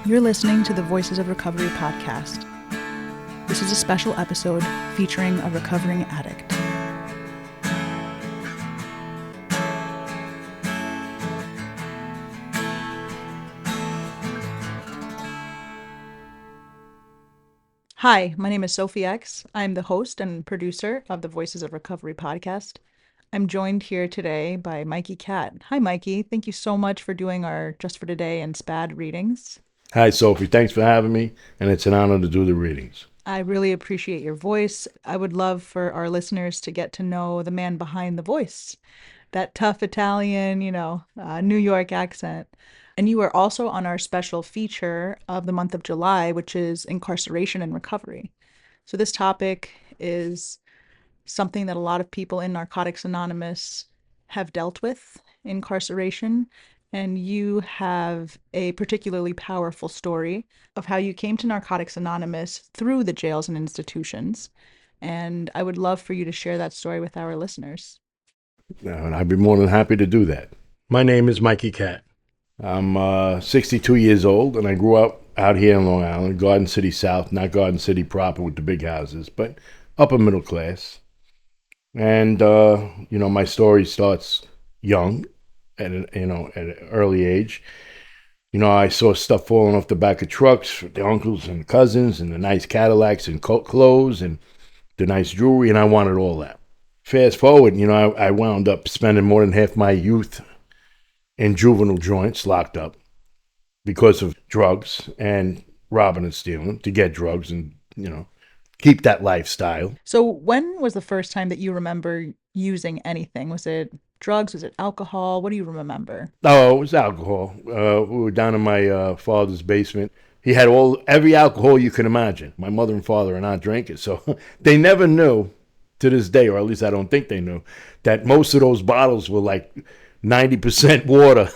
You're listening to the Voices of Recovery podcast. This is a special episode featuring a recovering addict. Hi, my name is Sophie X. I'm the host and producer of the Voices of Recovery podcast. I'm joined here today by Mikey Cat. Hi, Mikey. Thank you so much for doing our Just for Today and SPAD readings. Hi, Sophie. Thanks for having me, and it's an honor to do the readings. I really appreciate your voice. I would love for our listeners to get to know the man behind the voice, that tough Italian, New York accent. And you are also on our special feature of the month of July, which is incarceration and recovery. So this topic is something that a lot of people in Narcotics Anonymous have dealt with, incarceration. And you have a particularly powerful story of how you came to Narcotics Anonymous through the jails and institutions. And I would love for you to share that story with our listeners. And I'd be more than happy to do that. My name is Mikey Cat. I'm 62 years old, and I grew up out here in Long Island, Garden City South, not Garden City proper with the big houses, but upper middle class. And, my story starts young, at an early age. I saw stuff falling off the back of trucks, the uncles and cousins, and the nice Cadillacs and clothes and the nice jewelry, and I wanted all that. Fast forward, I wound up spending more than half my youth in juvenile joints, locked up, because of drugs and robbing and stealing to get drugs and, keep that lifestyle. So when was the first time that you remember using anything? Was it drugs? Was it alcohol? What do you remember? Oh, it was alcohol. We were down in my father's basement. He had every alcohol you can imagine. My mother and father are not drinkers, so they never knew, to this day, or at least I don't think they knew, that most of those bottles were like 90% water.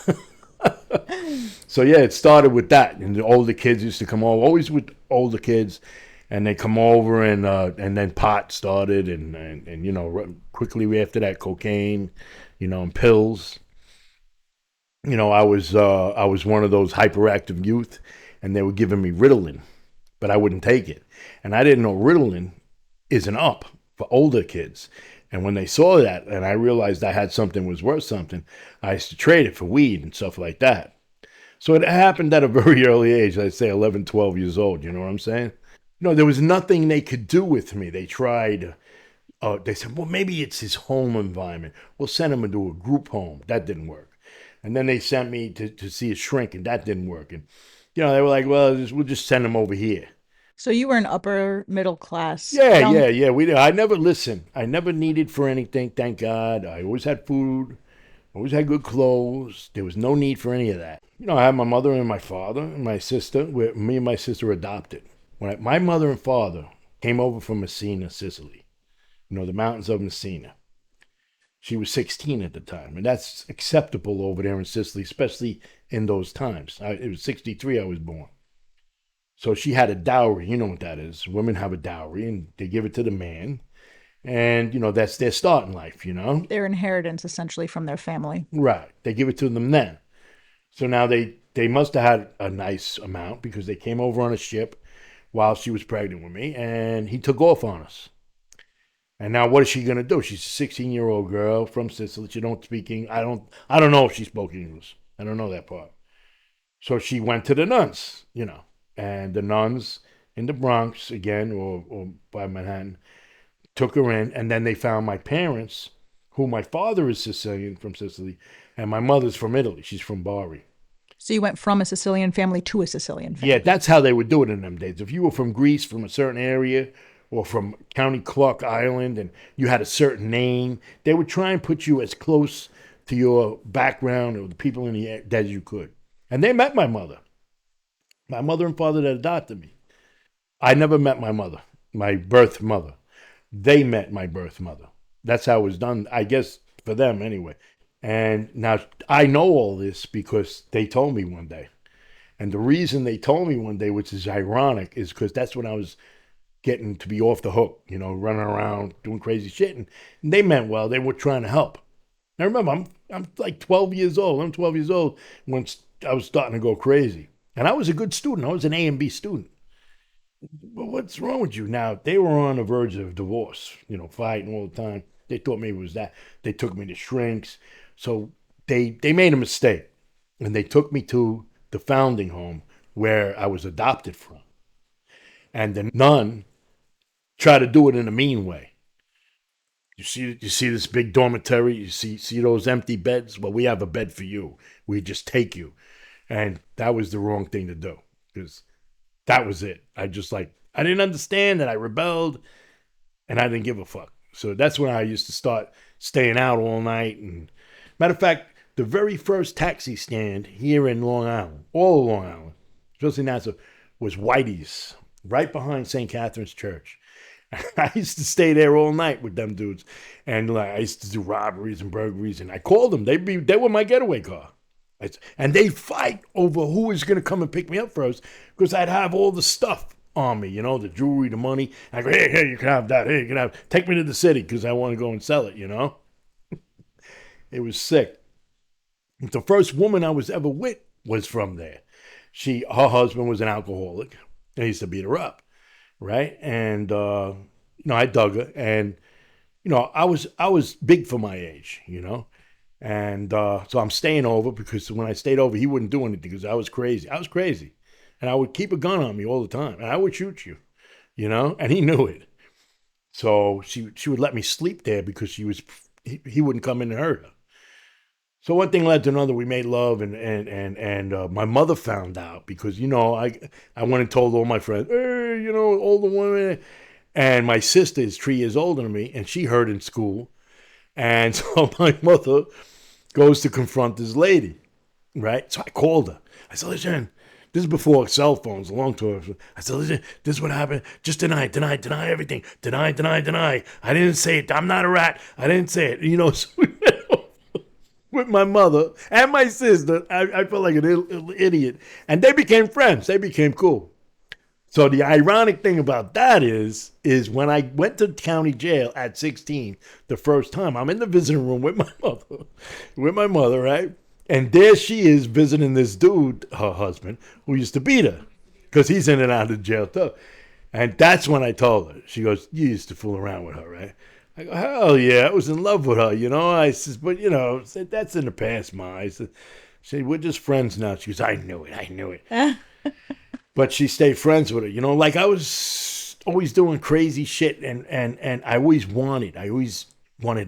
So yeah, it started with that. And the older kids used to come over, always with older kids, and they come over, and then pot started, and quickly after that, cocaine, and pills. I was one of those hyperactive youth, and they were giving me Ritalin, but I wouldn't take it, and I didn't know Ritalin is an up for older kids. And when they saw that, and I realized I had something was worth something, I used to trade it for weed and stuff like that. So it happened at a very early age, I'd say 11, 12 years old, you know what I'm saying? There was nothing they could do with me. They tried, they said, well, maybe it's his home environment. We'll send him into a group home. That didn't work. And then they sent me to see a shrink, and that didn't work. And, they were like, well, we'll just send him over here. So you were an upper middle class. Yeah. I never listened. I never needed for anything, thank God. I always had food. Always had good clothes. There was no need for any of that. I had my mother and my father and my sister. Me and my sister were adopted. My mother and father came over from Messina, Sicily. The mountains of Messina. She was 16 at the time, and that's acceptable over there in Sicily, especially in those times. It was 63 I was born. So she had a dowry. You know what that is. Women have a dowry, and they give it to the man. And, that's their start in life, Their inheritance, essentially, from their family. Right. They give it to them then. So now they must have had a nice amount because they came over on a ship while she was pregnant with me, and he took off on us. And now what is she going to do? She's a 16-year-old girl from Sicily. She don't speak English. I don't know if she spoke English. I don't know that part. So she went to the nuns, and the nuns in the Bronx, again, or by Manhattan, took her in, and then they found my parents, who my father is Sicilian from Sicily, and my mother's from Italy. She's from Bari. So you went from a Sicilian family to a Sicilian family. Yeah, that's how they would do it in them days. If you were from Greece, from a certain area, or from County Clark Island, and you had a certain name, they would try and put you as close to your background or the people in the area as you could. And they met my mother and father that adopted me. I never met my mother, my birth mother. They met my birth mother. That's how it was done, I guess, for them anyway. And now I know all this because they told me one day. And the reason they told me one day, which is ironic, is because that's when I was getting to be off the hook, running around doing crazy shit. And they meant well. They were trying to help. Now remember, I'm like 12 years old. I'm 12 years old when I was starting to go crazy. And I was a good student. I was an A and B student. But what's wrong with you? Now, they were on the verge of divorce, fighting all the time. They thought maybe it was that. They took me to shrinks. So they made a mistake. And they took me to the founding home where I was adopted from. And the nun tried to do it in a mean way. You see this big dormitory? You see those empty beds? Well, we have a bed for you. We just take you. And that was the wrong thing to do. Because that was it. I didn't understand that. I rebelled and I didn't give a fuck. So that's when I used to start staying out all night. And matter of fact, the very first taxi stand here in Long Island, all of Long Island, especially Nassau, was Whitey's, right behind St. Catherine's Church. I used to stay there all night with them dudes. And I used to do robberies and burglaries. And I called them. They were my getaway car. And they fight over who was going to come and pick me up first because I'd have all the stuff on me, the jewelry, the money. I go, hey, you can have that. Hey, you can have, take me to the city because I want to go and sell it, It was sick. The first woman I was ever with was from there. Her husband was an alcoholic. I used to beat her up, right? And, I dug her. And, I was big for my age, And so I'm staying over because when I stayed over, he wouldn't do anything because I was crazy. I was crazy. And I would keep a gun on me all the time. And I would shoot you, and he knew it. So she would let me sleep there because he wouldn't come in and hurt her. So one thing led to another. We made love, and my mother found out because, I went and told all my friends, hey, all the women. And my sister is 3 years older than me, and she heard in school. And so my mother goes to confront this lady, right? So I called her. I said, listen, this is before cell phones, a long time. I said, listen, this is what happened. Just deny everything. Deny. I didn't say it. I'm not a rat. I didn't say it. So with my mother and my sister, I felt like an idiot. And they became friends. They became cool. So the ironic thing about that is when I went to county jail at 16, the first time, I'm in the visiting room with my mother, right? And there she is visiting this dude, her husband, who used to beat her because he's in and out of jail too. And that's when I told her. She goes, you used to fool around with her, right? I go, hell yeah, I was in love with her, I said, but, that's in the past, Ma. I said, we're just friends now. She goes, I knew it. But she stayed friends with her, like I was always doing crazy shit and I always wanted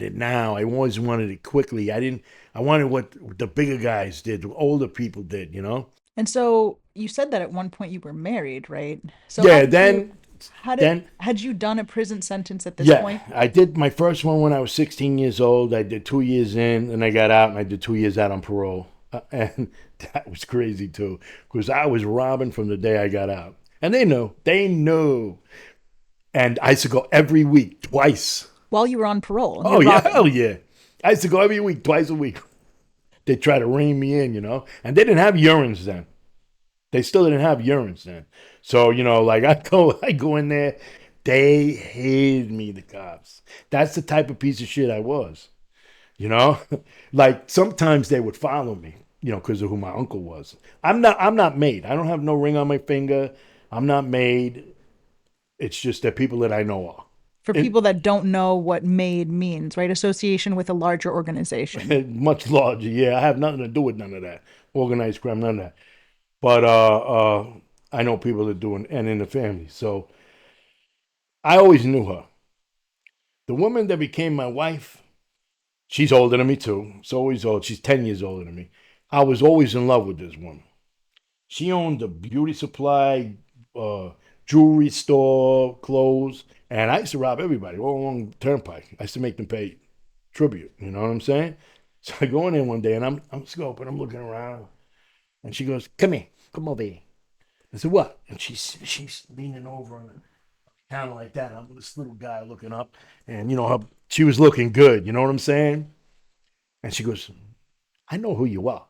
it now. I always wanted it quickly. I wanted what the bigger guys did, the older people did, And so you said that at one point you were married, right? So Yeah, had you done a prison sentence at this yeah, point? I did my first one when I was 16 years old. I did 2 years in and I got out and I did 2 years out on parole. And that was crazy too, because I was robbing from the day I got out. And they knew. And I used to go every week, twice. While you were on parole? Oh, yeah, hell yeah. I used to go every week, twice a week. They try to rein me in, And they didn't have urines then. They still didn't have urines then. So, I go in there. They hated me, the cops. That's the type of piece of shit I was. Like sometimes they would follow me, because of who my uncle was. I'm not made. I don't have no ring on my finger. I'm not made. It's just that people that I know are. For people that don't know what MADE means, right? Association with a larger organization. Much larger, yeah. I have nothing to do with none of that. Organized crime, none of that. But I know people that do, and in the family. So I always knew her. The woman that became my wife, she's older than me too. She's always old. She's 10 years older than me. I was always in love with this woman. She owned a beauty supply, jewelry store, clothes, and I used to rob everybody all along the turnpike. I used to make them pay tribute. You know what I'm saying? So I go in there one day and I'm scoping, I'm looking around, and she goes, "Come here, come over here." I said, "What?" And she's leaning over on the counter like that. I'm this little guy looking up, and she was looking good. You know what I'm saying? And she goes, "I know who you are."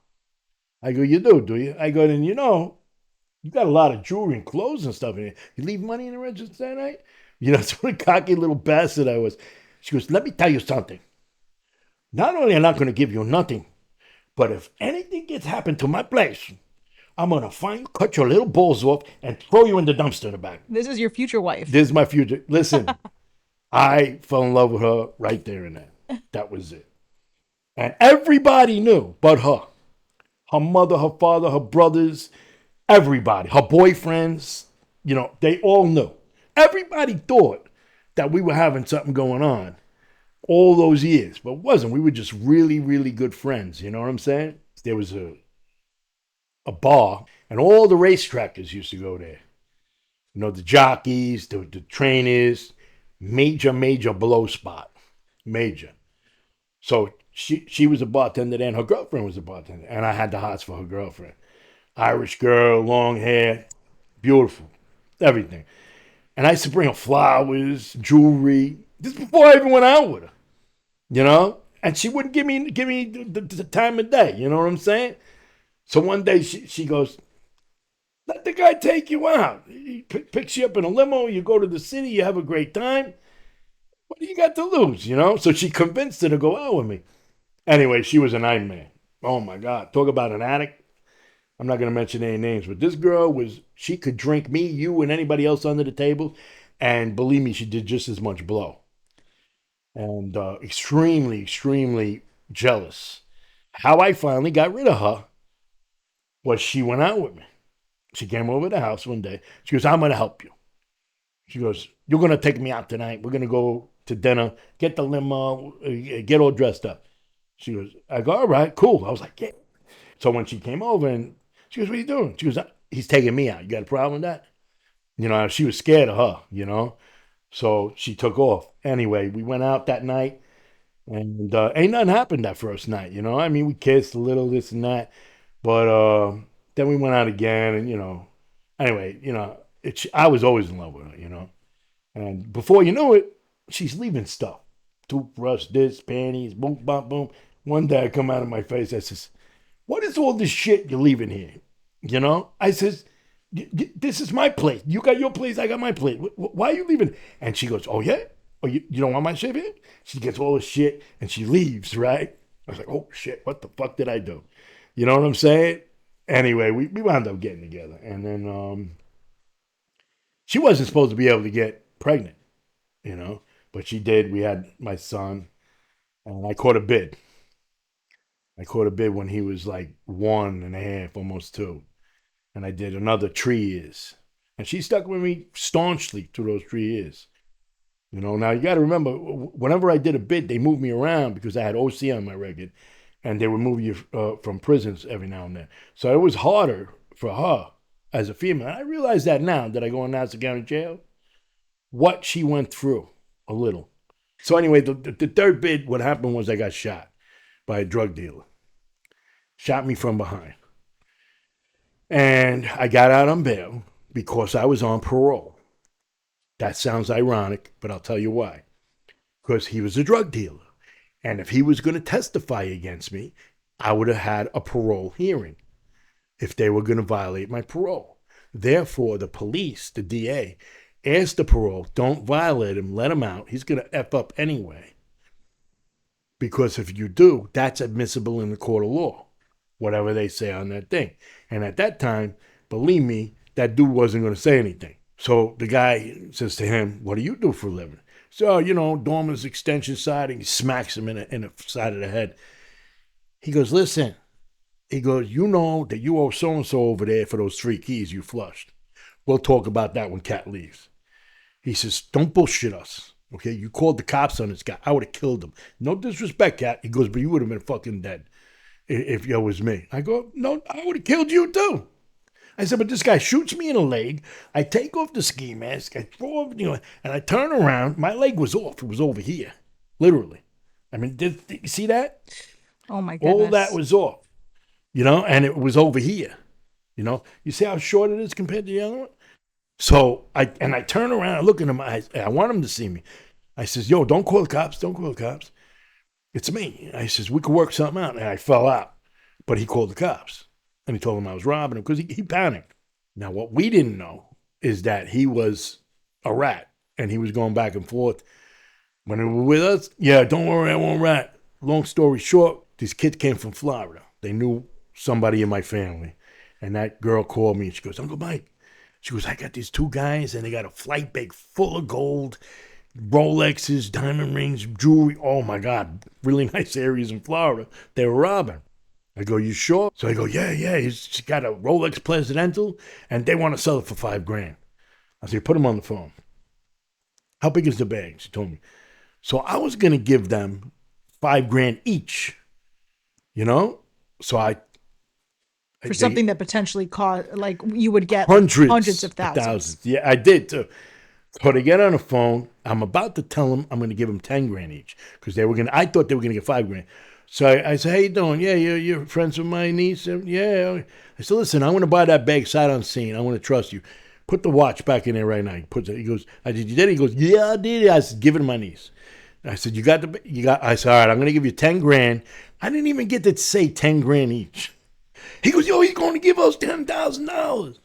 I go, "You do you?" I go, "Then you got a lot of jewelry and clothes and stuff in here. You leave money in the register that night?" That's what a cocky little bastard I was. She goes, "Let me tell you something. Not only am I not going to give you nothing, but if anything gets happened to my place, I'm going to find you, cut your little balls off, and throw you in the dumpster in the back. This is your future wife. This is my future. Listen, I fell in love with her right there and then. That was it. And everybody knew but her. Her mother, her father, her brothers, everybody. Her boyfriends, they all knew. Everybody thought that we were having something going on all those years, but it wasn't. We were just really, really good friends. You know what I'm saying? There was a bar, and all the racetrackers used to go there. The jockeys, the trainers, major blow spot. Major. So she was a bartender there, and her girlfriend was a bartender. And I had the hots for her girlfriend. Irish girl, long hair, beautiful, everything. And I used to bring her flowers, jewelry. This before I even went out with her, And she wouldn't give me the time of day, you know what I'm saying? So one day she goes, let the guy take you out. He picks you up in a limo, you go to the city, you have a great time. What do you got to lose, So she convinced her to go out with me. Anyway, she was a nightmare. Oh my God. Talk about an addict. I'm not going to mention any names, but this girl she could drink me, you, and anybody else under the table. And believe me, she did just as much blow. And extremely, extremely jealous. How I finally got rid of her was she went out with me. She came over to the house one day. She goes, I'm going to help you. She goes, you're going to take me out tonight. We're going to go to dinner, get the limo, get all dressed up. She goes, I go, all right, cool. I was like, yeah. So when she came over and she goes, what are you doing? She goes, he's taking me out. You got a problem with that? She was scared of her, So she took off. Anyway, we went out that night and ain't nothing happened that first night, we kissed a little, this and that. But then we went out again and, anyway, I was always in love with her, And before you know it, she's leaving stuff. Toothbrush, this, panties, boom, boom, boom. One day I come out of my face, I says, what is all this shit you're leaving here? I says, this is my place. You got your place, I got my place. Why are you leaving? And she goes, oh yeah? Oh, you don't want my shit here? She gets all the shit and she leaves, right? I was like, oh shit, what the fuck did I do? You know what I'm saying? Anyway, we wound up getting together. And then she wasn't supposed to be able to get pregnant, but she did. We had my son, and I caught a bid. I caught a bid when he was like 1.5, almost 2. And I did another 3 years. And she stuck with me staunchly through those 3 years. Now you got to remember, whenever I did a bid, they moved me around because I had OC on my record. And they would move you from prisons every now and then. So it was harder for her as a female. And I realize that now that I go in Nassau County Jail, what she went through a little. So anyway, the third bid, what happened was I got shot by a drug dealer. Shot me from behind. And I got out on bail because I was on parole. That sounds ironic, but I'll tell you why. Because he was a drug dealer. And if he was going to testify against me, I would have had a parole hearing if they were going to violate my parole. Therefore, the police, the DA, asked the parole, don't violate him, let him out. He's going to F up anyway. Because if you do, that's admissible in the court of law, whatever they say on that thing. And at that time, believe me, that dude wasn't going to say anything. So the guy says to him, what do you do for a living? So, Dorman's extension siding. He smacks him in the side of the head. He goes, listen. He goes, you know that you owe so-and-so over there for those 3 keys you flushed. We'll talk about that when Cat leaves. He says, don't bullshit us. Okay, you called the cops on this guy. I would have killed him. No disrespect, Cat. He goes, but you would have been fucking dead if it was me. I go, no, I would have killed you too. I said, but this guy shoots me in the leg. I take off the ski mask. I throw off, and I turn around. My leg was off. It was over here, literally. I mean, did you see that? Oh my goodness. All that was off, and it was over here. You see how short it is compared to the other one? So I turn around, I look in him, I want him to see me. I says, yo, don't call the cops, don't call the cops. It's me. I says, we could work something out. And I fell out. But he called the cops. And he told them I was robbing him because he panicked. Now, what we didn't know is that he was a rat. And he was going back and forth. When they were with us, yeah, don't worry, I won't rat. Long story short, these kids came from Florida. They knew somebody in my family. And that girl called me and she goes, Uncle Mike, she goes, I got these two guys and they got a flight bag full of gold, Rolexes, diamond rings, jewelry. Oh my God, really nice areas in Florida. They were robbing. I go, you sure? So I go, yeah. She got a Rolex Presidential and they want to sell it for $5,000. I said, put them on the phone. How big is the bag? She told me. So I was going to give them $5,000 each, you know? So For something that potentially cost, like you would get like hundreds, hundreds of thousands. Yeah, I did too. So they get on the phone. I'm about to tell them I'm going to give them $10,000 each because I thought they were going to get $5,000. So I said, how you doing? Yeah, you're friends with my niece? Yeah. I said, listen, I want to buy that bag sight unseen. I want to trust you. Put the watch back in there right now. He goes, I did, you did it? He goes, yeah, I did it. I said, give it to my niece. I said, I said, all right, I'm going to give you $10,000. I didn't even get to say $10,000 each. He goes, yo, he's going to give us $10,000.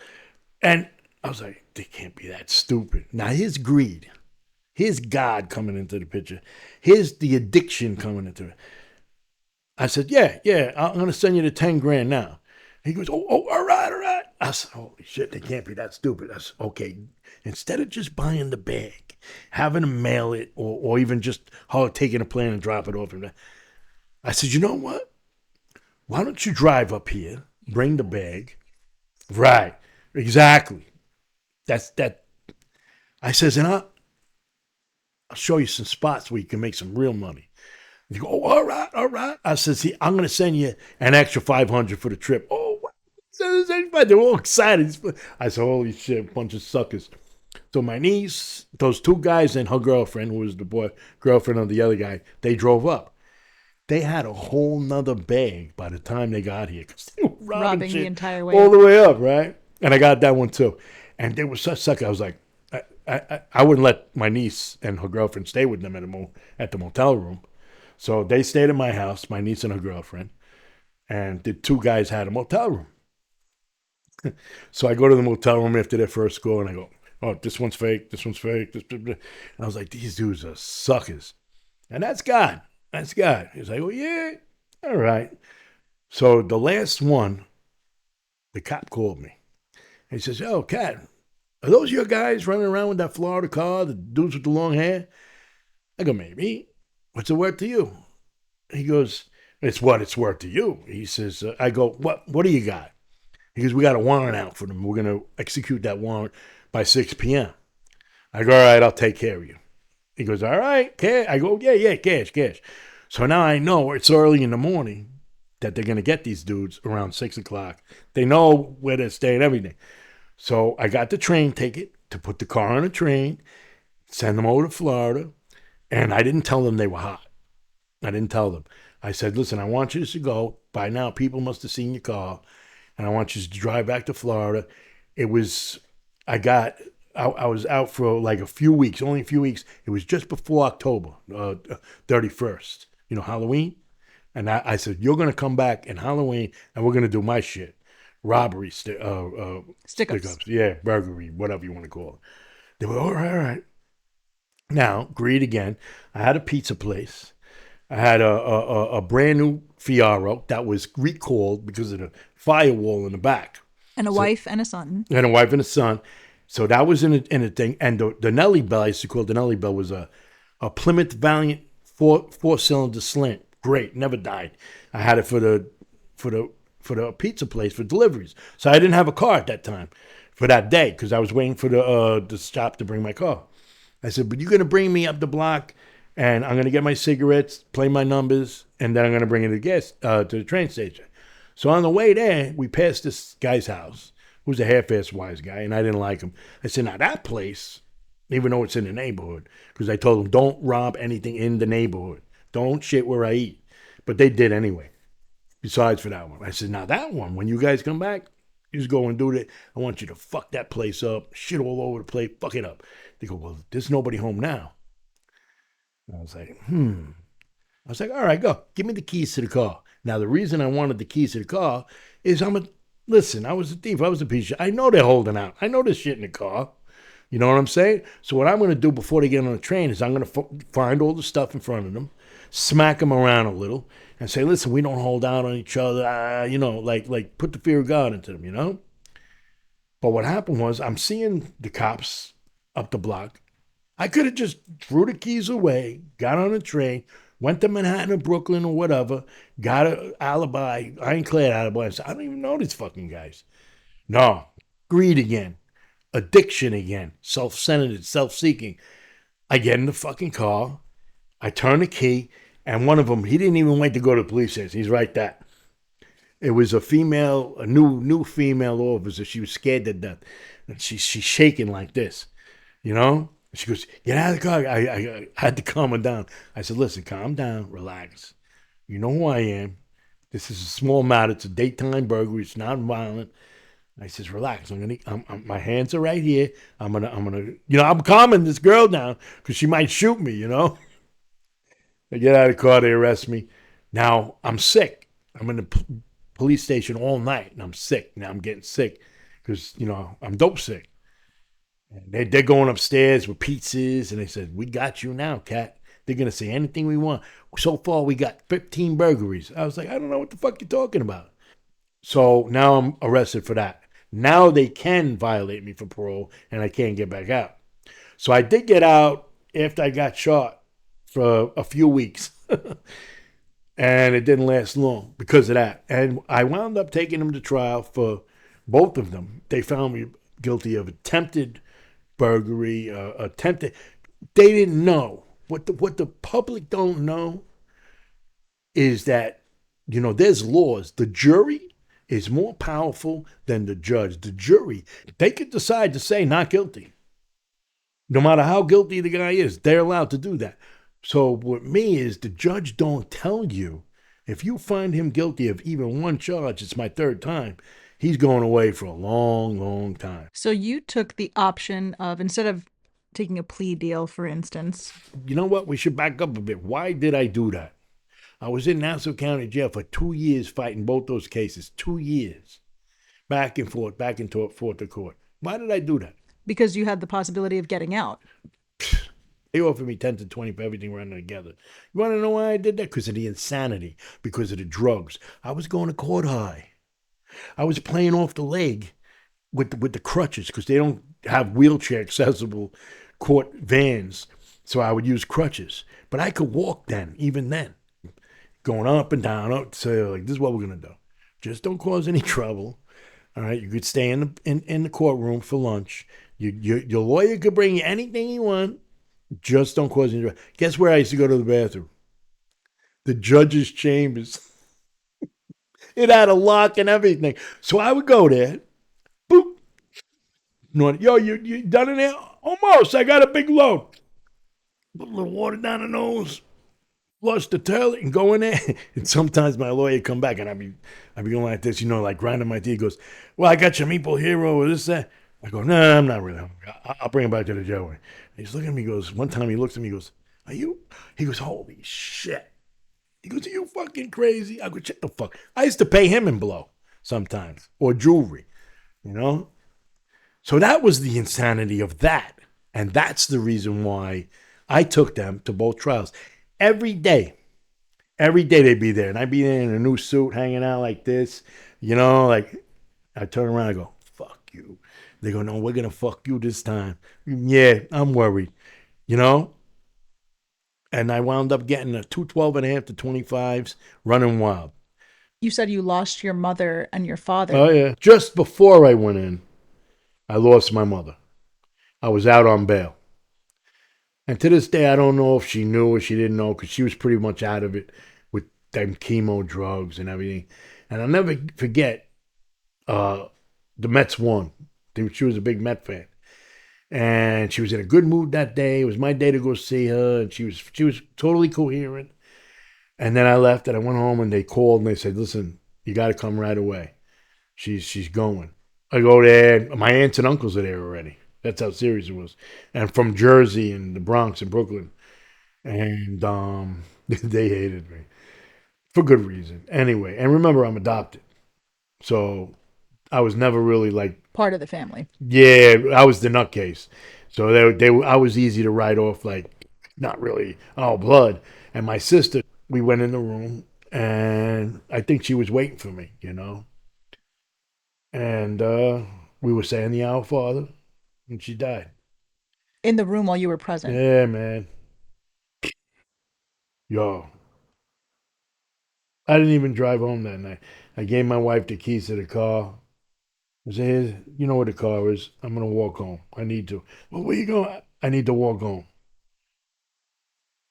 And I was like, they can't be that stupid. Now, here's greed. Here's God coming into the picture. Here's the addiction coming into it. I said, yeah, I'm going to send you the $10,000 now. He goes, oh, all right. I said, holy shit, they can't be that stupid. I said, okay, instead of just buying the bag, having to mail it, or even just taking a plane and drop it off. I said, you know what? Why don't you drive up here, bring the bag? Right, exactly. That's that. I says, and I'll show you some spots where you can make some real money. You go, oh, all right. I said, see, I'm going to send you an extra $500 for the trip. Oh, what? They're all excited. I said, holy shit, bunch of suckers. So my niece, those two guys and her girlfriend, who was the girlfriend of the other guy, they drove up. They had a whole nother bag by the time they got here because they were robbing the entire way all the way up, right? And I got that one too. And they were such suckers. I was like, I wouldn't let my niece and her girlfriend stay with them at the motel room. So they stayed at my house, my niece and her girlfriend, and the two guys had a motel room. So I go to the motel room after their first score, and I go, oh, this one's fake, this one's fake. And I was like, these dudes are suckers. And that's God. That's God. He's like, oh, yeah, all right. So the last one, the cop called me. He says, oh, Cat, are those your guys running around with that Florida car, the dudes with the long hair? I go, maybe. What's it worth to you? He goes, it's what it's worth to you. He says, I go, what do you got? He goes, we got a warrant out for them. We're going to execute that warrant by 6 p.m. I go, all right, I'll take care of you. He goes, all right, cash. I go, yeah, cash. So now I know it's early in the morning that they're going to get these dudes around 6 o'clock. They know where to stay and everything. So I got the train ticket to put the car on a train, send them over to Florida. And I didn't tell them they were hot. I didn't tell them. I said, listen, I want you to go. By now, people must have seen your car. And I want you to drive back to Florida. I was out for like a few weeks, only a few weeks. It was just before October 31st, Halloween. And I said, you're going to come back in Halloween and we're going to do my shit. Robbery, stick-ups. Yeah, burglary, whatever you want to call it. They were, all right. Now, greed again. I had a pizza place. I had a brand new Fiaro that was recalled because of the firewall in the back. And a wife and a son. And a wife and a son. So that was in a thing. And the Nelly Bell, I used to call it the Nelly Bell, was a Plymouth Valiant four-cylinder slant. Great, never died. I had it for the pizza place for deliveries. So I didn't have a car at that time for that day because I was waiting for the shop to bring my car. I said, but you're going to bring me up the block, and I'm going to get my cigarettes, play my numbers, and then I'm going to bring it to the train station. So on the way there, we passed this guy's house, who's a half-assed wise guy, and I didn't like him. I said, now that place, even though it's in the neighborhood, because I told him, don't rob anything in the neighborhood. Don't shit where I eat. But they did anyway, besides for that one. I said, now that one, when you guys come back, you just go and do that. I want you to fuck that place up, shit all over the place, fuck it up. They go, well, there's nobody home now. I was like, I was like, all right, go. Give me the keys to the car. Now, the reason I wanted the keys to the car is listen, I was a thief. I was a piece of shit. I know they're holding out. I know there's shit in the car. You know what I'm saying? So what I'm going to do before they get on the train is I'm going to find all the stuff in front of them, smack them around a little, and say, listen, we don't hold out on each other, like put the fear of God into them. But what happened was, I'm seeing the cops up the block. I could have just threw the keys away, got on a train, went to Manhattan or Brooklyn or whatever, got an alibi, ironclad alibi. I said, I don't even know these fucking guys. No, greed again, addiction again, self-centered, self-seeking. I get in the fucking car, I turn the key, and one of them, he didn't even wait to go to the police station. He's right that. It was a new female officer. She was scared to death. And she's shaking like this, you know? She goes, get out of the car. I had to calm her down. I said, listen, calm down, relax. You know who I am. This is a small matter. It's a daytime burglary. It's not violent. I says, relax. My hands are right here. I'm calming this girl down because she might shoot me. They get out of the car. They arrest me. Now I'm sick. I'm in the police station all night, and I'm sick. Now I'm getting sick because I'm dope sick. And they're going upstairs with pizzas, and they said, we got you now, Cat. They're going to say anything we want. So far, we got 15 burglaries. I was like, I don't know what the fuck you're talking about. So now I'm arrested for that. Now they can violate me for parole, and I can't get back out. So I did get out after I got shot for a few weeks. And it didn't last long because of that. And I wound up taking them to trial for both of them. They found me guilty of attempted burglary, attempted. They didn't know. What the public don't know is that, there's laws. The jury is more powerful than the judge. The jury, they could decide to say not guilty. No matter how guilty the guy is, they're allowed to do that. So with me is the judge don't tell you. If you find him guilty of even one charge, it's my third time, he's going away for a long, long time. So you took the option of, instead of taking a plea deal, for instance. You know what? We should back up a bit. Why did I do that? I was in Nassau County Jail for 2 years fighting both those cases. 2 years. Back and forth to court. Why did I do that? Because you had the possibility of getting out. They offered me 10 to 20 for everything running together. You want to know why I did that? Because of the insanity, because of the drugs. I was going to court high. I was playing off the leg with the crutches because they don't have wheelchair accessible court vans. So I would use crutches. But I could walk then, even then. Going up and down. So like, this is what we're going to do. Just don't cause any trouble. All right, you could stay in the courtroom for lunch. Your lawyer could bring you anything you want. Just don't cause any trouble. Guess where I used to go to the bathroom? The judge's chambers. It had a lock and everything. So I would go there. Boop. Yo, you done in there? Almost. I got a big load. Put a little water down the nose. Flush the toilet and go in there. And sometimes my lawyer come back and I'd be going like this, like grinding my teeth. He goes, well, I got your meatball hero or this, that. I go, no, I'm not really hungry. I'll bring him back to the jail. And he's looking at me, he goes, one time he looks at me, he goes, are you? He goes, holy shit. He goes, are you fucking crazy? I go, shut the fuck. I used to pay him in blow sometimes, or jewelry, So that was the insanity of that. And that's the reason why I took them to both trials. Every day they'd be there. And I'd be there in a new suit, hanging out like this, like I turn around and go, fuck you. They go, no, we're going to fuck you this time. Yeah, I'm worried, And I wound up getting a 212.5 to 25s, running wild. You said you lost your mother and your father. Oh, yeah. Just before I went in, I lost my mother. I was out on bail. And to this day, I don't know if she knew or she didn't know because she was pretty much out of it with them chemo drugs and everything. And I'll never forget the Mets won. She was a big Met fan. And she was in a good mood that day. It was my day to go see her. And she was totally coherent. And then I left and I went home and they called and they said, listen, you got to come right away. She's going. I go there. My aunts and uncles are there already. That's how serious it was. And from Jersey and the Bronx and Brooklyn. And they hated me. For good reason. Anyway, and remember, I'm adopted. So I was never really part of the family. Yeah, I was the nutcase. So I was easy to write off, not really, blood. And my sister, we went in the room, and I think she was waiting for me, you know. And we were saying the Our Father, and she died. In the room while you were present. Yeah, man. Yo, I didn't even drive home that night. I gave my wife the keys to the car. I said, "Here, you know where the car is. I'm going to walk home. I need to." "Well, where you going?" "I need to walk home,"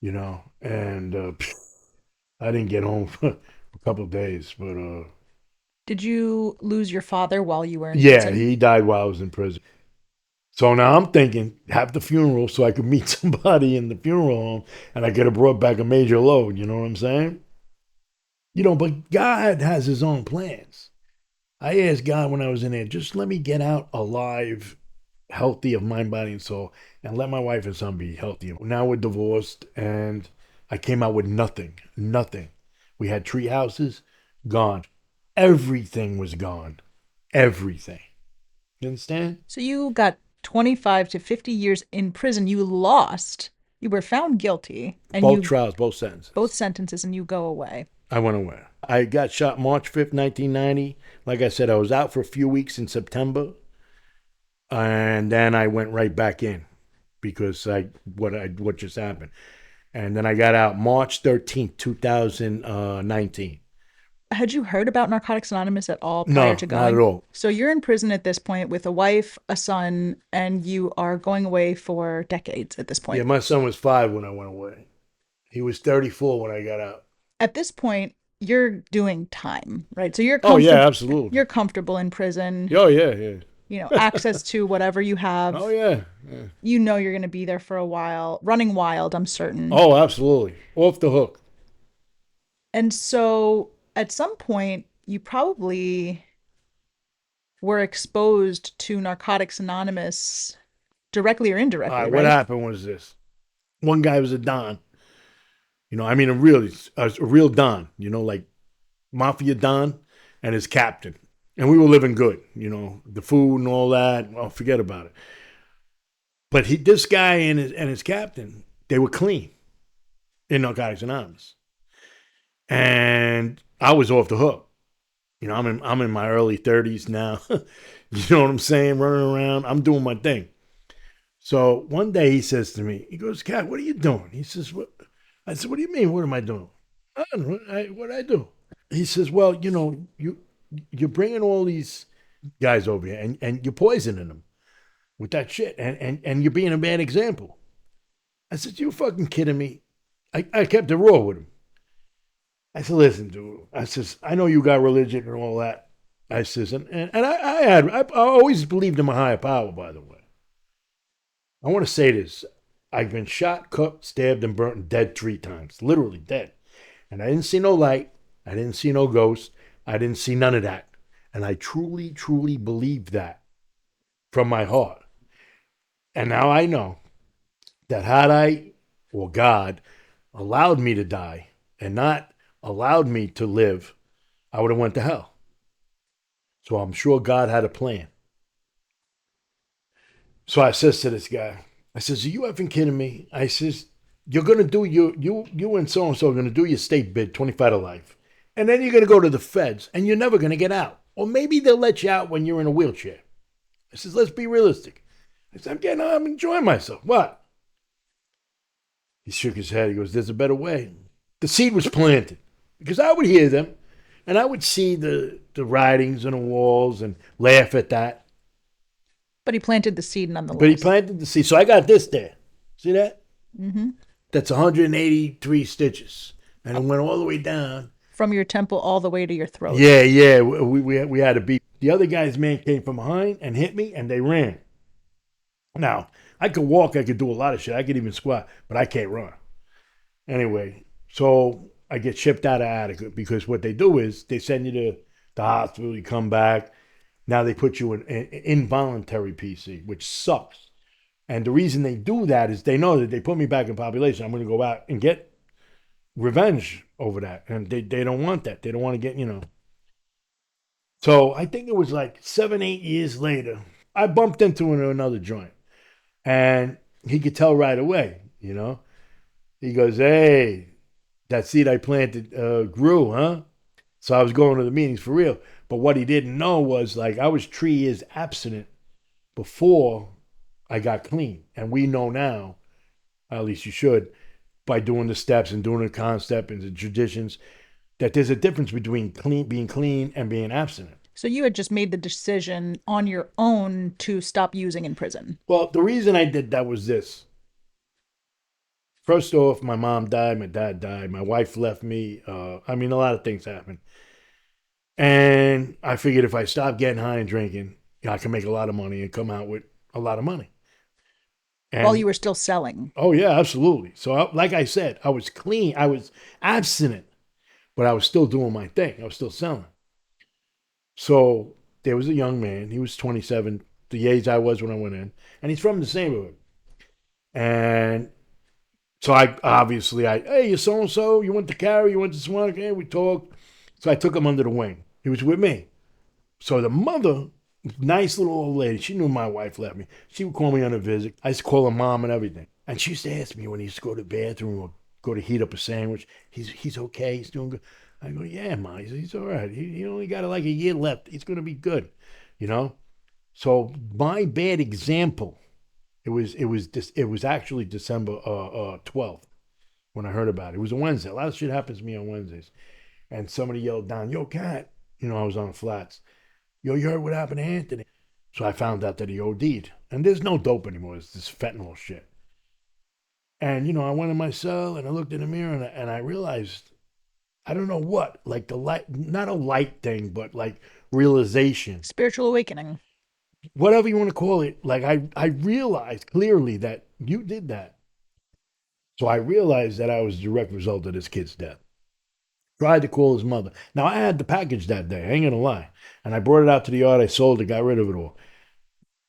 you know. And I didn't get home for a couple of days. But Did you lose your father while you were in yeah, prison? he died while I was in prison. So now I'm thinking, have the funeral so I could meet somebody in the funeral home and I could have brought back a major load. You know what I'm saying? You know, but God has his own plans. I asked God when I was in there, just let me get out alive, healthy of mind, body, and soul, and let my wife and son be healthy. Now we're divorced, and I came out with nothing, nothing. We had tree houses, gone. Everything was gone. Everything. You understand? So you got 25 to 50 years in prison. You lost. You were found guilty, and Both you trials, both both sentences. sentences, and you go away. I went away. I got shot March 5th, 1990. Like I said, I was out for a few weeks in September, and then I went right back in because what just happened. And then I got out March 13th, 2019. Had you heard about Narcotics Anonymous at all prior No, to not at going? all. So you're in prison at this point with a wife, a son, and you are going away for decades at this Yeah, point. my son was 5 when I went away. He was 34 when I got out. At this point, you're doing time, right? So you're Oh yeah, comfortable absolutely. you're comfortable in prison, Oh yeah, yeah. access to whatever you Oh have. yeah, yeah. You know you're going to be there for a while, running wild, I'm certain. Oh, absolutely. Off the hook. And so at some point, you probably were exposed to Narcotics Anonymous directly or All indirectly, right, what right? happened was this. One guy was a don. You know, I mean, a real don. You know, like mafia don, and his captain. And we were living good. You know, the food and all that. Well, forget about it. But this guy and his captain, they were clean in Narcotics Anonymous, and I was off the hook. You know, I'm in my early 30s now. You know what I'm saying? Running around, I'm doing my thing. So one day he says to me, he goes, "Cat, what are you doing?" He says, "What?" I said, "What do you mean? What am I doing?" "I don't know. What I do?" He says, "Well, you know, you're bringing all these guys over here, and you're poisoning them with that shit, and you're being a bad example." I said, "You fucking kidding me?" I kept it raw with him. I said, "Listen, dude." I says, "I know you got religion and all that." I says, and I always believed in my higher power, by the way. I want to say this. I've been shot, cut, stabbed, and burnt and dead 3 times. Literally dead. And I didn't see no light. I didn't see no ghost. I didn't see none of that. And I truly, truly believed that from my heart. And now I know that had I, or God, allowed me to die and not allowed me to live, I would have went to hell. So I'm sure God had a plan. So I says to this guy, I says, "Are you effing kidding me?" I says, "You're gonna do you and so are gonna do your state bid, 25 to life. And then you're gonna go to the feds and you're never gonna get out. Or maybe they'll let you out when you're in a wheelchair." I says, "Let's be realistic." I said, I'm enjoying myself. What? He shook his head. He goes, "There's a better way." The seed was planted. Because I would hear them and I would see the writings on the walls and laugh at that. But he planted the seed But he nonetheless. planted the seed. So I got this there. See that? Hmm. That's 183 stitches. And it went all the way down. From your temple all the way to your throat. Yeah, yeah. We had to beat. The other guy's man came from behind and hit me, and they ran. Now, I could walk. I could do a lot of shit. I could even squat, but I can't run. Anyway, so I get shipped out of Attica because what they do is they send you to the hospital. You come back. Now they put you in involuntary PC, which sucks. And the reason they do that is they know that they put me back in population. I'm going to go out and get revenge over that. And they don't want that. They don't want to get. So I think it was like 7, 8 years later, I bumped into another joint. And he could tell right away. He goes, "Hey, that seed I planted grew, huh? So I was going to the meetings for real. But what he didn't know was like I was 3 years abstinent before I got clean. And we know now, at least you should, by doing the steps and doing the concept and the traditions, that there's a difference between being clean and being abstinent. So you had just made the decision on your own to stop using in prison. Well, the reason I did that was this. First off, my mom died, my dad died, my wife left me. I mean, a lot of things happened. And I figured if I stopped getting high and drinking, I can make a lot of money and come out with a lot of money. While you And were still selling. oh yeah, absolutely. So like I said, I was clean. I was abstinent, but I was still doing my thing. I was still selling. So there was a young man. He was 27, the age I was when I went in, and he's from the neighborhood. And so I obviously hey, you so and so, you went to Cary, you went to Swan, hey, we talked. So I took him under the wing. He was with me. So the mother, nice little old lady, she knew my wife left me. She would call me on a visit. I used to call her mom and everything. And she used to ask me when he used to go to the bathroom or go to heat up a sandwich, he's okay, he's doing good. I go, yeah, Ma, he's all right. He only got like a year left. He's going to be good, you know? So my bad example, it was actually December 12th when I heard about it. It was a Wednesday. A lot of shit happens to me on Wednesdays. And somebody yelled down, yo, Cat. You know, I was on the flats. Yo, you heard what happened to Anthony? So I found out that he OD'd. And there's no dope anymore. It's this fentanyl shit. And, you know, I went in my cell and I looked in the mirror and I realized, I don't know what, like the light, not a light thing, but like realization, Spiritual awakening. whatever you want to call it. Like I realized clearly that you did that. So I realized that I was a direct result of this kid's death. Tried to call his mother. Now I had the package that day. I ain't gonna lie, and I brought it out to the yard. I sold it, got rid of it all.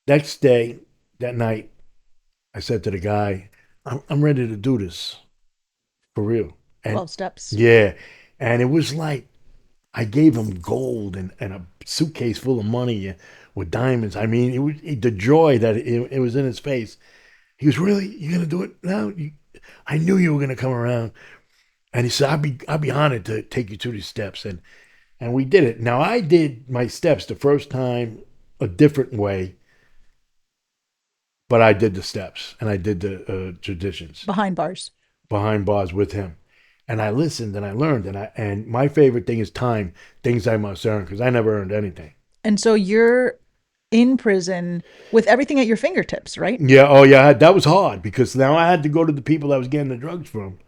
Next day, that night, I said to the guy, "I'm ready to do this for real." And 12 steps. yeah, and it was like I gave him gold and a suitcase full of money with diamonds. I mean, the joy that it was in his face. He was really, you gonna do it now? I knew you were gonna come around. And he said, I'd be honored to take you through these steps. And we did it. Now, I did my steps the first time a different way, but I did the steps and I did the traditions Behind bars. behind bars with him. And I listened and I learned. And my favorite thing is time, things I must earn, because I never earned anything. And so you're in prison with everything at your fingertips, right? Yeah, oh yeah, that was hard because now I had to go to the people I was getting the drugs from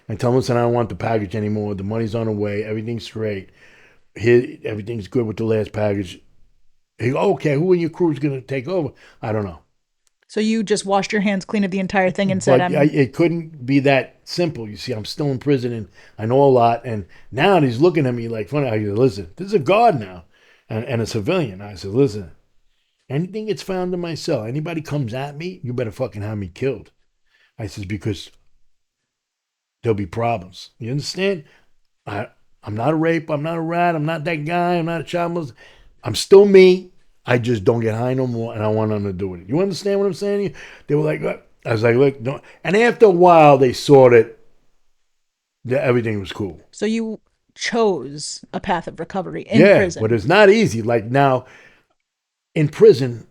and tell them, listen, I don't want the package anymore. The money's on the way. Everything's straight. Here, everything's good with the last package. He go, okay, who in your crew is going to take over? I don't know. So you just washed your hands clean of the entire thing and said, But it couldn't be that simple. You see, I'm still in prison and I know a lot. And now he's looking at me like funny. I said, listen, this is a guard now and a civilian. I said, listen, anything gets found in my cell, anybody comes at me, you better fucking have me killed. I says, because there'll be problems. You understand? I'm not a rape. I'm not a rat. I'm not that guy. I'm not a child molester. I'm still me. I just don't get high no more, and I want nothing to do with it. You understand what I'm saying to you? They were like, what? I was like, look, no. And after a while, they saw that everything was cool. so you chose a path of recovery in Yeah, prison. but it's not easy. Like now, in prison,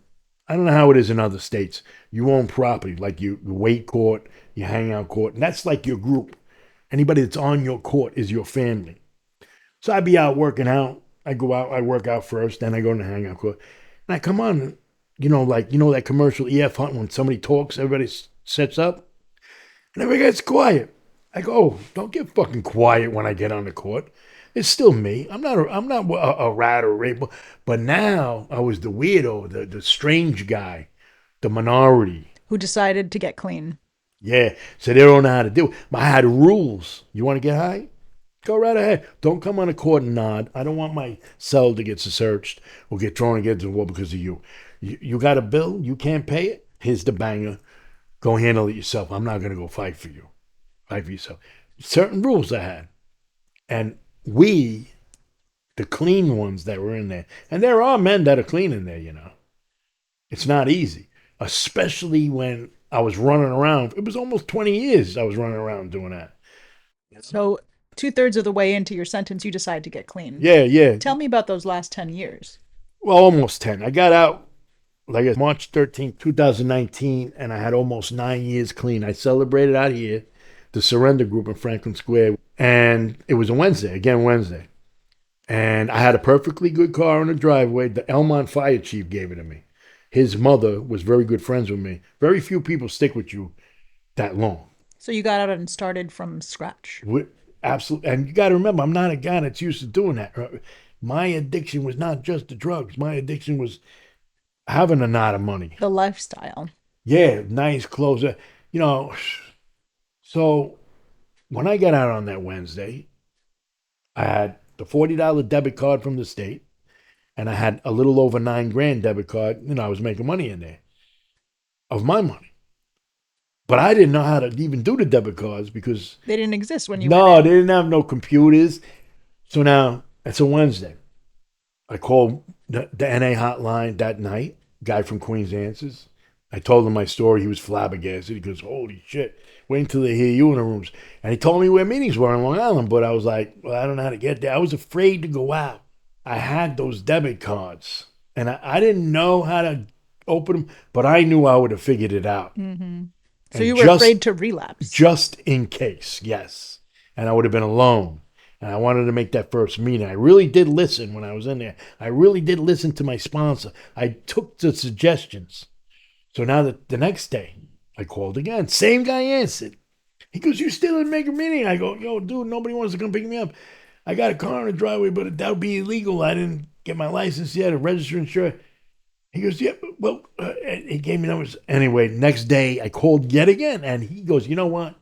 I don't know how it is in other states. You own property, like you wait court, you hang out court, and that's like your group. Anybody that's on your court is your family. So I'd be out working out. I go out, I work out first, then I go to hang out court. And I come on, like, that commercial EF Hunt when somebody talks, everybody sets up, and everybody gets quiet. I go, oh, don't get fucking quiet when I get on the court. It's still me. I'm not a rat or a rape. But now I was the weirdo, the strange guy, the minority. Who decided to get clean. Yeah, so they don't know how to do it. But I had rules. You want to get high? Go right ahead. Don't come on the court and nod. I don't want my cell to get searched or get thrown against the wall because of you. You got a bill, you can't pay it. Here's the banger. Go handle it yourself. I'm not going to go fight for you. Fight for yourself. Certain rules I had. And we, the clean ones that were in there, and there are men that are clean in there. It's not easy, especially when I was running around. It was almost 20 years I was running around doing that. So 2/3 of the way into your sentence, you decide to get clean. Yeah, yeah. Tell me about those last 10 years. Well, almost 10. I got out like March 13th, 2019, and I had almost 9 years clean. I celebrated out here, the Surrender Group in Franklin Square, and it was a Wednesday, again Wednesday. And I had a perfectly good car in the driveway. The Elmont fire chief gave it to me. His mother was very good friends with me. Very few people stick with you that long. So you got out and started from scratch. Absolutely. And you got to remember, I'm not a guy that's used to doing that. My addiction was not just the drugs. My addiction was having a lot of money. The lifestyle. Yeah, nice clothes. So when I got out on that Wednesday, I had the $40 debit card from the state, and I had a little over $9,000 debit card. I was making money in there of my money. But I didn't know how to even do the debit cards because they didn't exist when you No, went they didn't have no computers. So now it's a Wednesday. I called the NA hotline that night. Guy from Queens answers. I told him my story. He was flabbergasted. He goes, "Holy shit! Wait until they hear you in the rooms." And he told me where meetings were in Long Island. But I was like, "Well, I don't know how to get there." I was afraid to go out. I had those debit cards, and I didn't know how to open them. But I knew I would have figured it out. Mm-hmm. So And you were afraid to relapse. Just in case, yes. And I would have been alone. And I wanted to make that first meeting. I really did listen when I was in there. I really did listen to my sponsor. I took the suggestions. So now the next day, I called again. Same guy answered. He goes, "You still didn't make a meeting?" I go, "Yo, dude, nobody wants to come pick me up. I got a car in the driveway, but that would be illegal. I didn't get my license yet, or register insurance." He goes, "Yeah, well," he gave me numbers. Anyway, next day, I called yet again, and he goes, "You know what?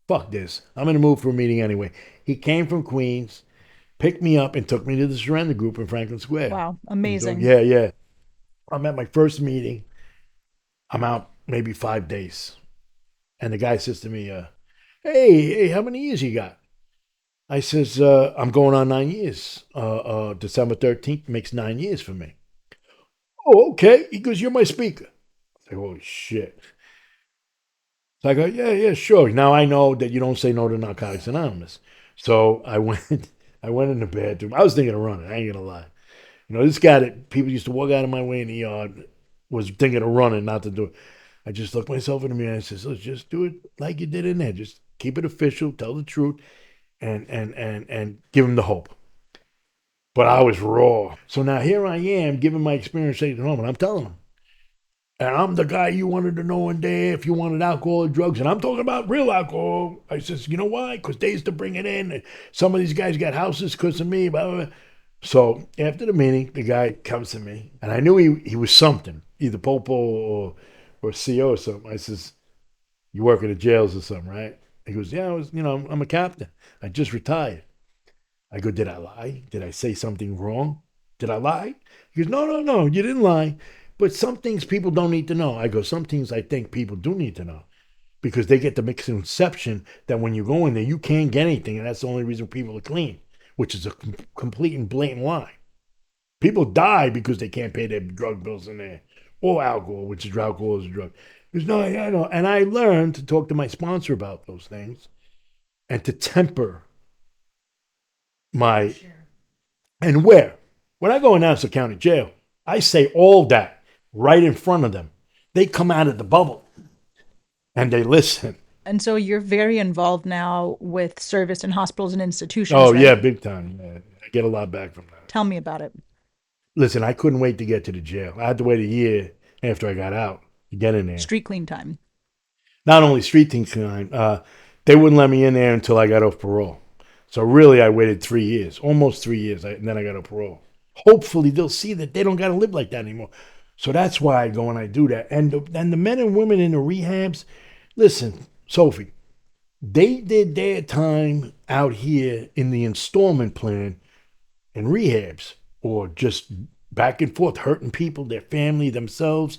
Fuck this. I'm in the mood for a meeting anyway." He came from Queens, picked me up, and took me to the Surrender Group in Franklin Square. Wow, amazing. Yeah. I'm at my first meeting. I'm out maybe 5 days. And the guy says to me, hey, how many years you got? I says, I'm going on 9 years. December 13th makes 9 years for me. "Oh, okay." He goes, "You're my speaker." I go, "Holy shit." So I go, yeah, sure. Now I know that you don't say no to Narcotics Anonymous. So I went in the bathroom. I was thinking of running. I ain't gonna lie. This guy that people used to walk out of my way in the yard was thinking of running, not to do it. I just looked myself in the mirror and I says, "Let's just do it like you did in there. Just keep it official, tell the truth, and give him the hope." But I was raw. So now here I am giving my experience at home, and I'm telling him. And I'm the guy you wanted to know in there if you wanted alcohol or drugs. And I'm talking about real alcohol. I says, "You know why? Because they used to bring it in. And some of these guys got houses because of me." Blah, blah, blah. So after the meeting, the guy comes to me. And I knew he was something, either Popo or CO or something. I says, "You work in the jails or something, right?" He goes, "Yeah, I'm a captain. I just retired." I go, "Did I lie? Did I say something wrong? Did I lie?" He goes, No, you didn't lie. But some things people don't need to know." I go, "Some things I think people do need to know. Because they get the misconception that when you go in there, you can't get anything. And that's the only reason people are clean, which is a complete and blatant lie. People die because they can't pay their drug bills in there. Or alcohol, which is alcohol is a drug." There's no, I know. And I learned to talk to my sponsor about those things and to temper my, and when I go in Nassau County Jail, I say all that right in front of them. They come out of the bubble and they listen. And so you're very involved now with service in hospitals and institutions. Oh, right? yeah, big time. Yeah, I get a lot back from that. Tell me about it. Listen, I couldn't wait to get to the jail. I had to wait a year after I got out to get in there. Street clean time. Not only street clean time, they wouldn't let me in there until I got off parole. So really, I waited 3 years, almost 3 years, and then I got off parole. Hopefully, they'll see that they don't got to live like that anymore. So that's why I go and I do that. And the men and women in the rehabs, listen, Sophie, they did their time out here in the installment plan in rehabs or just back and forth hurting people, their family, themselves.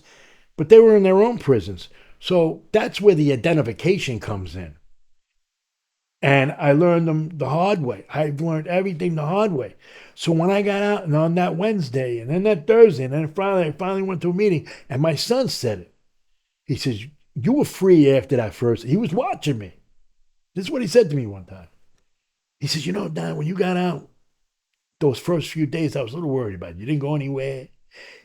But they were in their own prisons. So that's where the identification comes in. And I learned them the hard way. I've learned everything the hard way. So when I got out and on that Wednesday and then that Thursday and then Friday, I finally went to a meeting and my son said it. He says, "You were free after that first." He was watching me. This is what he said to me one time. He says, Don, when you got out, those first few days, I was a little worried about you. You didn't go anywhere.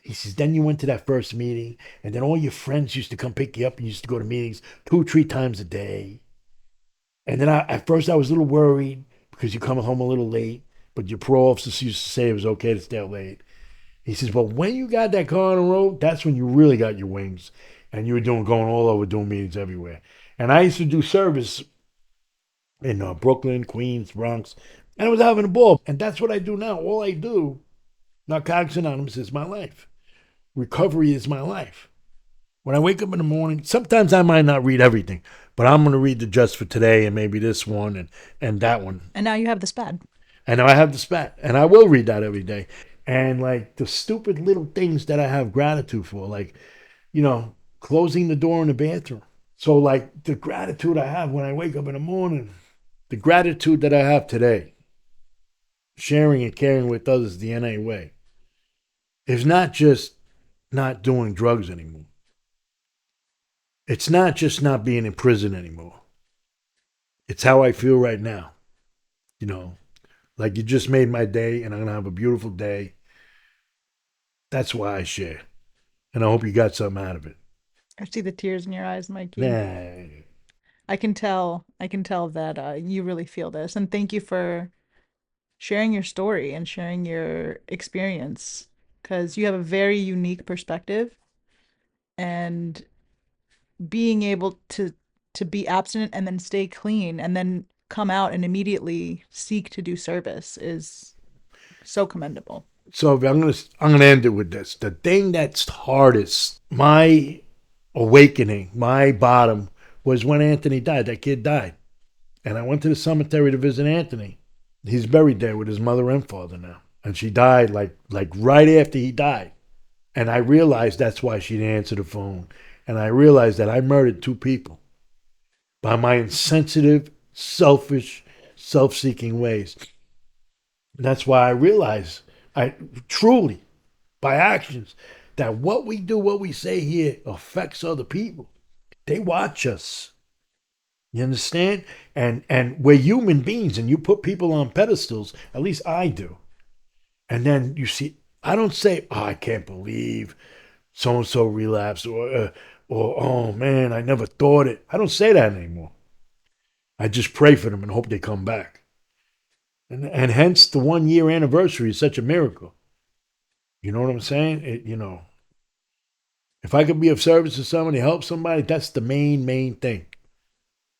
He says, then you went to that first meeting, and then all your friends used to come pick you up and you used to go to meetings 2-3 times a day. And then at first I was a little worried because you come home a little late, but your parole officer used to say it was okay to stay out late. He says, but when you got that car on the road, that's when you really got your wings, and you were going all over, doing meetings everywhere. And I used to do service in Brooklyn, Queens, Bronx, and I was having a ball. And that's what I do now. All I do, Narcotics Anonymous, is my life. Recovery is my life. When I wake up in the morning, sometimes I might not read everything, but I'm going to read the Just for Today and maybe this one and that one. And now you have the SPAD. And now I have the SPAT, and I will read that every day. And like the stupid little things that I have gratitude for, like, closing the door in the bathroom. So like the gratitude I have when I wake up in the morning, the gratitude that I have today, sharing and caring with others the NA way, is not just not doing drugs anymore. It's not just not being in prison anymore. It's how I feel right now. Like you just made my day, and I'm going to have a beautiful day. That's why I share. And I hope you got something out of it. I see the tears in your eyes, Mikey. Nah. I can tell that you really feel this. And thank you for sharing your story and sharing your experience, because you have a very unique perspective, and being able to be abstinent and then stay clean and then come out and immediately seek to do service is so commendable. So I'm gonna end it with this. The thing that's hardest, my awakening, my bottom, was when Anthony died. That kid died. And I went to the cemetery to visit Anthony. He's buried there with his mother and father now. And she died like right after he died. And I realized that's why she didn't answer the phone. And I realized that I murdered 2 people by my insensitive, selfish, self-seeking ways. And that's why I realized, I truly, by actions, that what we do, what we say here affects other people. They watch us. You understand? And we're human beings, and you put people on pedestals, at least I do. And then you see, I don't say, oh, I can't believe so-and-so relapsed, or oh man, I never thought it. I don't say that anymore. I just pray for them and hope they come back. And hence the 1-year anniversary is such a miracle. You know what I'm saying? If I could be of service to somebody, help somebody, that's the main thing.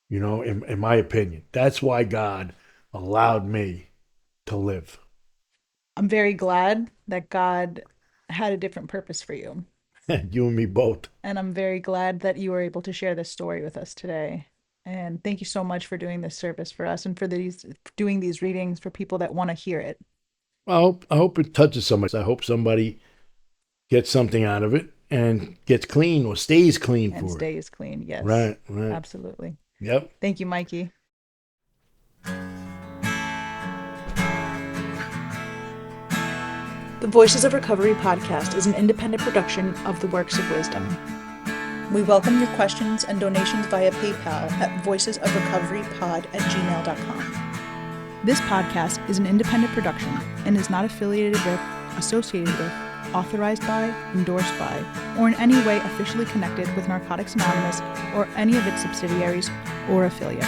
In my opinion. That's why God allowed me to live. I'm very glad that God had a different purpose for you. You and me both. And I'm very glad that you were able to share this story with us today. And thank you so much for doing this service for us and for doing these readings for people that want to hear it. Well, I hope it touches somebody. I hope somebody gets something out of it and gets clean or stays clean and for it. And stays clean, yes. Right. Absolutely. Yep. Thank you, Mikey. The Voices of Recovery podcast is an independent production of the Works of Wisdom. We welcome your questions and donations via PayPal at voicesofrecoverypod@gmail.com. This podcast is an independent production and is not affiliated with, associated with, authorized by, endorsed by, or in any way officially connected with Narcotics Anonymous or any of its subsidiaries or affiliates.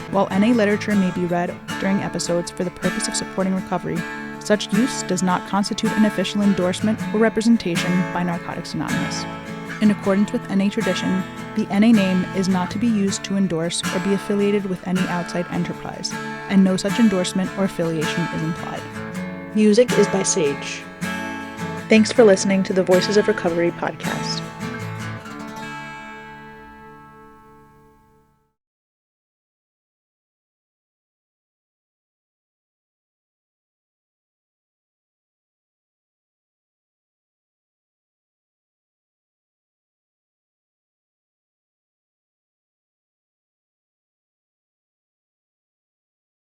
While NA literature may be read during episodes for the purpose of supporting recovery, such use does not constitute an official endorsement or representation by Narcotics Anonymous. In accordance with NA tradition, the NA name is not to be used to endorse or be affiliated with any outside enterprise, and no such endorsement or affiliation is implied. Music is by Sage. Thanks for listening to the Voices of Recovery podcast.